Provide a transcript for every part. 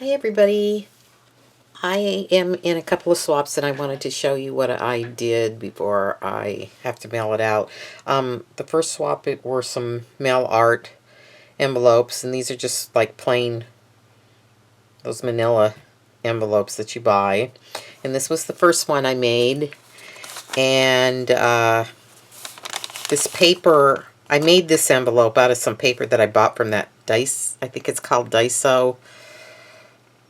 Hi everybody. I am in a couple of swaps and I wanted to show you what I did before I have to mail it out. The first swap were some mail art envelopes, and these are just like plain, those manila envelopes that you buy. And this was the first one I made. And this paper, I made this envelope out of some paper that I bought from that Dice, I think it's called Daiso.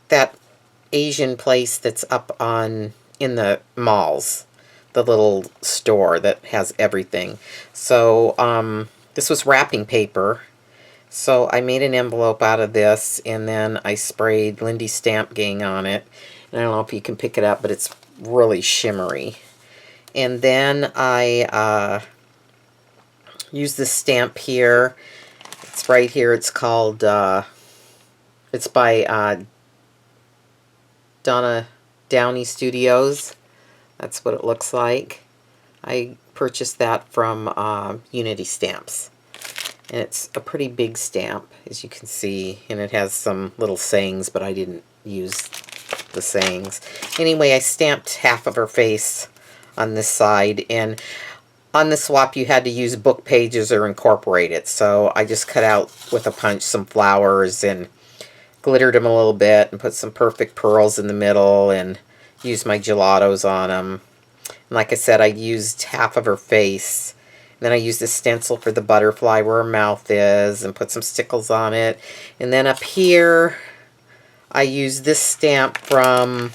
That Asian place that's up on in the malls, the little store that has everything. So this was wrapping paper, so I made an envelope out of this, and then I sprayed Lindy Stamp Gang on it, and I don't know if you can pick it up, but it's really shimmery. And then I used this stamp here. It's right here. It's called it's by Donna Downey Studios. That's what it looks like. I purchased that from Unity Stamps. And it's a pretty big stamp, as you can see. And it has some little sayings, but I didn't use the sayings. Anyway, I stamped half of her face on this side. And on the swap, you had to use book pages or incorporate it. So I just cut out with a punch some flowers and glittered them a little bit and put some perfect pearls in the middle and used my gelatos on them. And like I said, I used half of her face. And then I used a stencil for the butterfly where her mouth is and put some stickles on it. And then up here, I used this stamp from,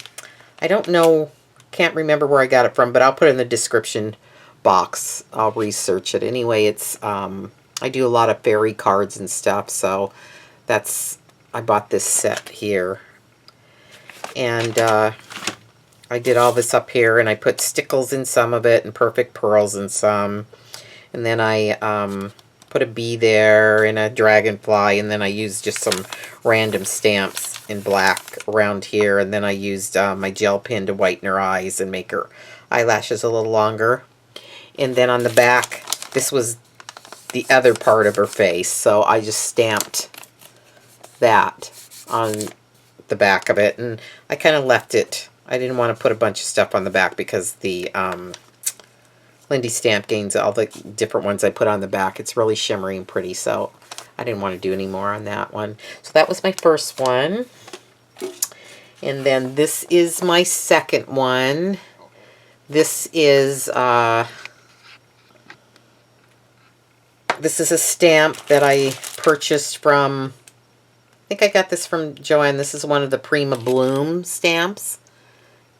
I don't know, can't remember where I got it from, but I'll put it in the description box. I'll research it. Anyway, it's, I do a lot of fairy cards and stuff, so that's, I bought this set here. And I did all this up here, and I put stickles in some of it and perfect pearls in some. And then I put a bee there and a dragonfly, and then I used just some random stamps in black around here. And then I used my gel pen to whiten her eyes and make her eyelashes a little longer. And then on the back, this was the other part of her face, so I just stamped that on the back of it, and I kind of left it. I didn't want to put a bunch of stuff on the back because the Lindy Stamp Gangs, all the different ones I put on the back, it's really shimmery and pretty, so I didn't want to do any more on that one. So that was my first one. And then this is my second one. This is a stamp that I purchased from, I think I got this from Joanne. This is one of the Prima Bloom stamps.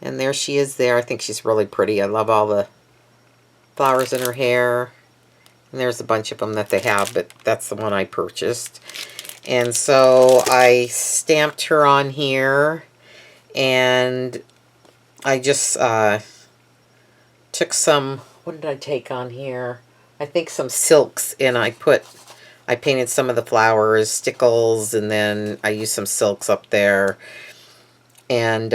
And there she is there. I think she's really pretty. I love all the flowers in her hair. And there's a bunch of them that they have, but that's the one I purchased. And so I stamped her on here. And I just took some, what did I take on here? I think some silks, and I painted some of the flowers, stickles, and then I used some silks up there. And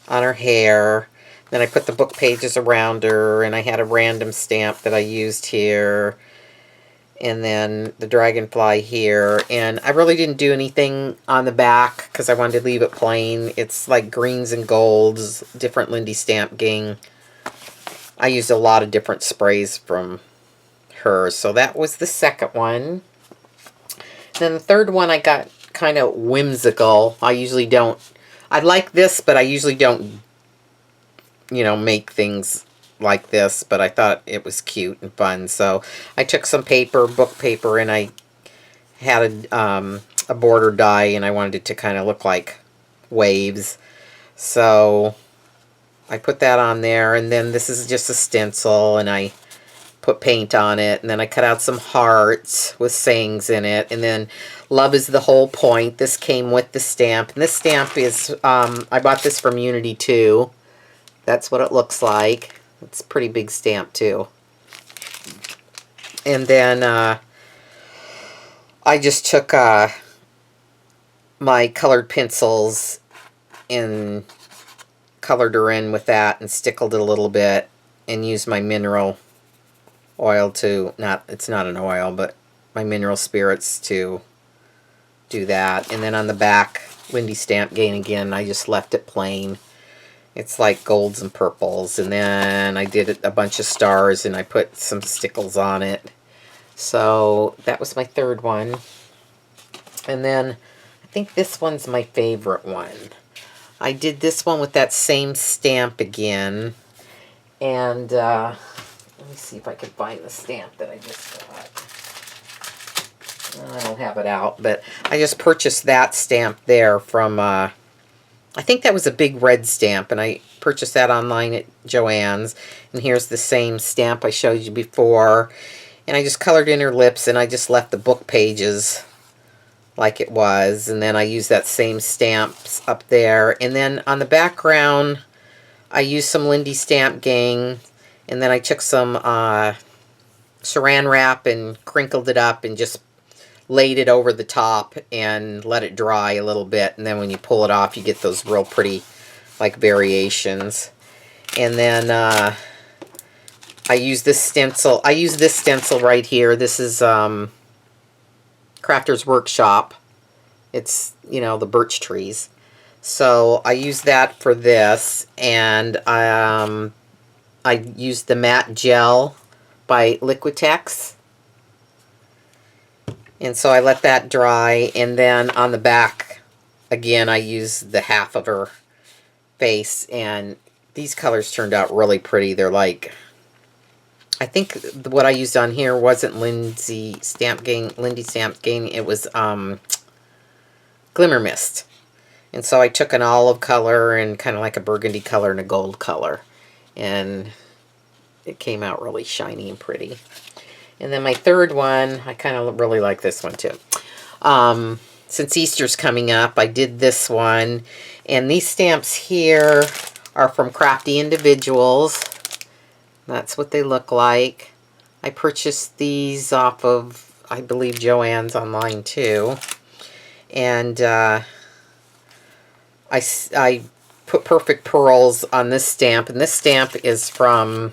on her hair. Then I put the book pages around her, and I had a random stamp that I used here. And then the dragonfly here. And I really didn't do anything on the back because I wanted to leave it plain. It's like greens and golds, different Lindy Stamp Gang. I used a lot of different sprays from her. So that was the second one. Then the third one I got kind of whimsical. I usually don't, I like this, but I usually don't, you know, make things like this, but I thought it was cute and fun. So I took some paper, book paper, and I had a border die, and I wanted it to kind of look like waves. So I put that on there, and then this is just a stencil, and I put paint on it, and then I cut out some hearts with sayings in it, and then love is the whole point. This came with the stamp, and this stamp is, I bought this from Unity too. That's what it looks like. It's a pretty big stamp too. And then I just took my colored pencils and colored her in with that and stickled it a little bit and used my mineral oil to, it's not an oil, but my mineral spirits to do that. And then on the back, Lindy Stamp Gang again. I just left it plain. It's like golds and purples. And then I did a bunch of stars and I put some stickles on it. So that was my third one. And then I think this one's my favorite one. I did this one with that same stamp again. And let me see if I can find the stamp that I just got. I don't have it out, but I just purchased that stamp there from, I think that was a big red stamp, and I purchased that online at Joann's. And here's the same stamp I showed you before. And I just colored in her lips, and I just left the book pages like it was. And then I used that same stamps up there. And then on the background, I used some Lindy Stamp Gang, and then I took some saran wrap and crinkled it up and just laid it over the top and let it dry a little bit. And then when you pull it off, you get those real pretty, like, variations. And then I use this stencil. I use this stencil right here. This is Crafter's Workshop. It's, you know, the birch trees. So I use that for this, and I used the matte gel by Liquitex, and so I let that dry. And then on the back, again, I used the half of her face, and these colors turned out really pretty. They're like, I think what I used on here wasn't Lindy Stamp Gang. It was Glimmer Mist. And so I took an olive color and kind of like a burgundy color and a gold color. And it came out really shiny and pretty. And then my third one, I kind of really like this one too. Since Easter's coming up, I did this one. And these stamps here are from Crafty Individuals. That's what they look like. I purchased these off of, I believe, Joann's online too. And I put Perfect Pearls on this stamp, and this stamp is from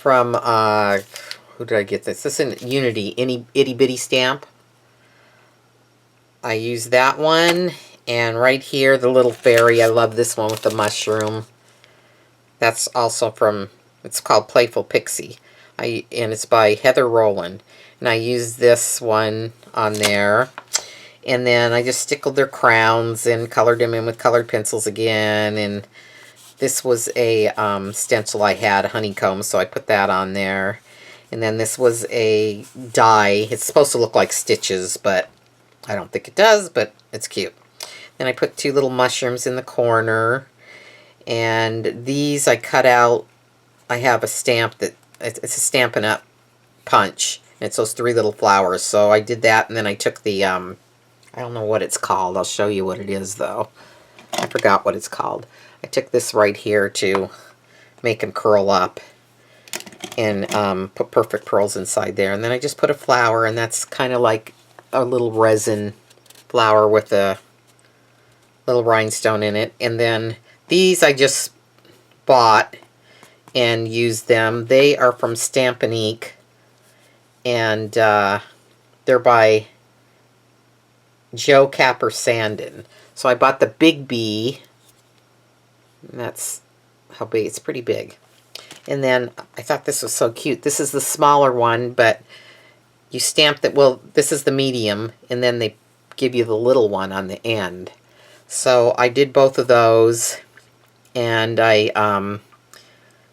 who did I get this? This is in Unity, Itty Bitty Stamp. I used that one, and right here, the little fairy. I love this one with the mushroom. That's also from, it's called Playful Pixie. And it's by Heather Rowland. And I used this one on there. And then I just stickled their crowns and colored them in with colored pencils again. And this was a stencil I had, a honeycomb, so I put that on there. And then this was a die. It's supposed to look like stitches, but I don't think it does, but it's cute. Then I put two little mushrooms in the corner. And these I cut out. I have a stamp that, it's a Stampin' Up! Punch. And it's those three little flowers. So I did that, and then I took the, I don't know what it's called. I'll show you what it is, though. I forgot what it's called. I took this right here to make them curl up and put Perfect Pearls inside there. And then I just put a flower, and that's kind of like a little resin flower with a little rhinestone in it. And then these I just bought and used them. They are from Stampinique, and they're by Joe Capper Sandin. So I bought the Big B, and that's how big. It's pretty big. And then I thought this was so cute. This is the smaller one, but you stamp that, well, this is the medium, and then they give you the little one on the end. So I did both of those, and I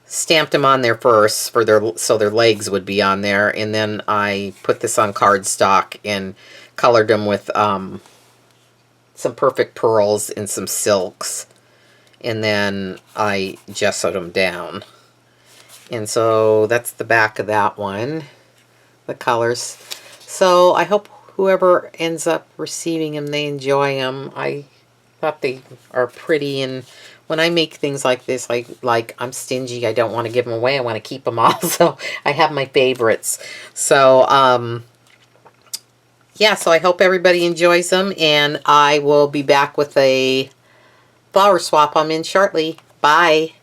stamped them on there first for so their legs would be on there, and then I put this on cardstock and colored them with some Perfect Pearls and some silks, and then I gessoed them down. And so that's the back of that one, the colors. So I hope whoever ends up receiving them, they enjoy them. I thought they are pretty, and when I make things like this, like I'm stingy. I don't want to give them away. I want to keep them all. So I have my favorites. So yeah, so I hope everybody enjoys them, and I will be back with a flower swap I'm in shortly. Bye.